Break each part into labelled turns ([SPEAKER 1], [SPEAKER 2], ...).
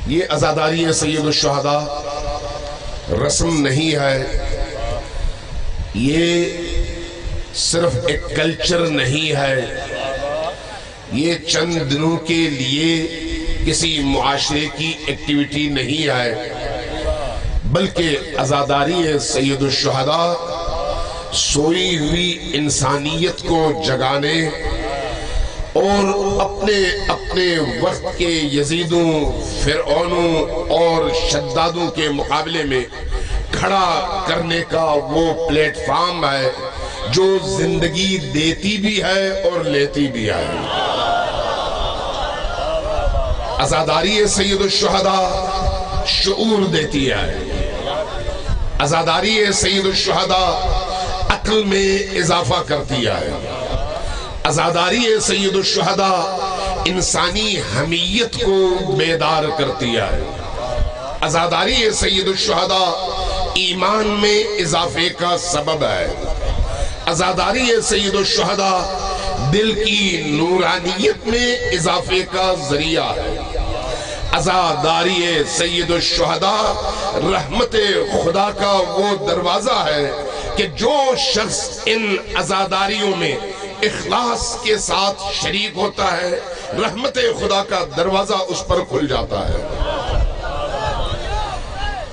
[SPEAKER 1] یہ عزاداری سید الشہداء رسم نہیں ہے، یہ صرف ایک کلچر نہیں ہے، یہ چند دنوں کے لیے کسی معاشرے کی ایکٹیویٹی نہیں ہے، بلکہ عزاداری سید الشہداء سوئی ہوئی انسانیت کو جگانے اور اپنے وقت کے یزیدوں، فرعونوں اور شدادوں کے مقابلے میں کھڑا کرنے کا وہ پلیٹ فارم ہے جو زندگی دیتی بھی ہے اور لیتی بھی ہے۔ عزاداری سید الشہداء شعور دیتی ہے، عزاداری سید الشہداء عقل میں اضافہ کرتی ہے، عزاداری سید الشہداء انسانی حمیت کو بیدار کرتی ہے، عزاداری سید الشہداء ایمان میں اضافے کا سبب ہے، عزاداری سید الشہداء دل کی نورانیت میں اضافے کا ذریعہ ہے، عزاداری سید الشہداء رحمت خدا کا وہ دروازہ ہے کہ جو شخص ان عزاداریوں میں اخلاص کے ساتھ شریک ہوتا ہے، رحمت خدا کا دروازہ اس پر کھل جاتا ہے۔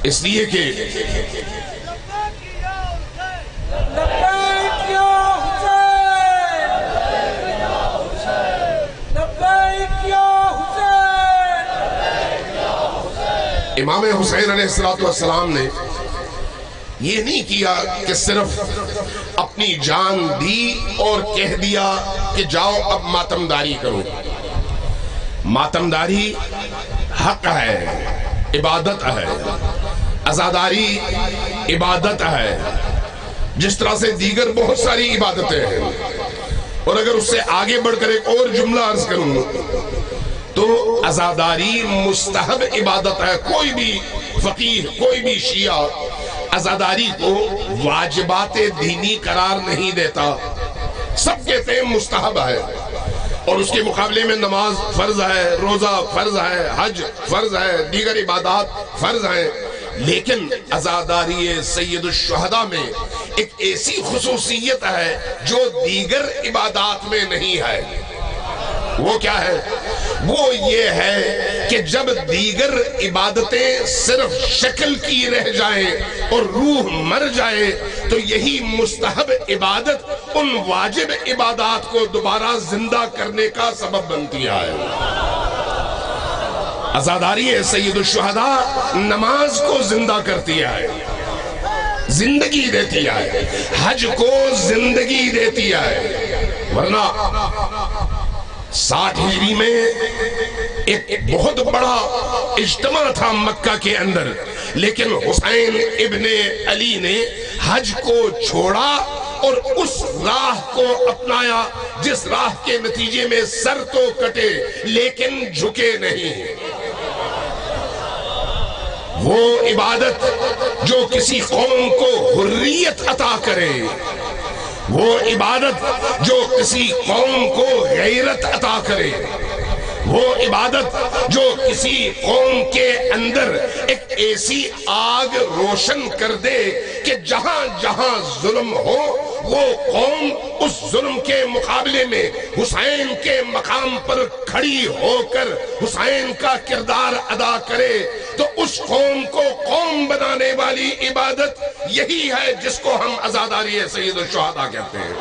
[SPEAKER 1] اس لیے کہ امام حسین علیہ السلام نے یہ نہیں کیا کہ صرف اپنی جان دی اور کہہ دیا کہ جاؤ اب ماتمداری کرو۔ ماتمداری حق ہے، عبادت ہے، عزاداری عبادت ہے، جس طرح سے دیگر بہت ساری عبادتیں ہیں۔ اور اگر اس سے آگے بڑھ کر ایک اور جملہ عرض کروں تو عزاداری مستحب عبادت ہے۔ کوئی بھی فقیہ، کوئی بھی شیعہ عزاداری کو واجبات دینی قرار نہیں دیتا، سب کہتے ہیں مستحب ہے، اور اس کے مقابلے میں نماز فرض ہے، روزہ فرض ہے، حج فرض ہے، دیگر عبادات فرض ہیں۔ لیکن عزاداری سید الشہداء میں ایک ایسی خصوصیت ہے جو دیگر عبادات میں نہیں ہے۔ وہ کیا ہے؟ وہ یہ ہے کہ جب دیگر عبادتیں صرف شکل کی رہ جائیں اور روح مر جائے تو یہی مستحب عبادت ان واجب عبادات کو دوبارہ زندہ کرنے کا سبب بنتی ہے۔ عزاداری سید الشہداء نماز کو زندہ کرتی ہے، زندگی دیتی ہے، حج کو زندگی دیتی ہے۔ ورنہ 60 ہجری میں ایک بہت بڑا اجتماع تھا مکہ کے اندر، لیکن حسین ابن علی نے حج کو چھوڑا اور اس راہ کو اپنایا جس راہ کے نتیجے میں سر تو کٹے لیکن جھکے نہیں۔ وہ عبادت جو کسی قوم کو حریت عطا کرے، وہ عبادت جو کسی قوم کو غیرت عطا کرے، وہ عبادت جو کسی قوم کے اندر ایک ایسی آگ روشن کر دے کہ جہاں جہاں ظلم ہو وہ قوم اس ظلم کے مقابلے میں حسین کے مقام پر کھڑی ہو کر حسین کا کردار ادا کرے، تو اس قوم کو قوم بنانے والی عبادت یہی ہے جس کو ہم عزاداری سید الشہداء کہتے ہیں۔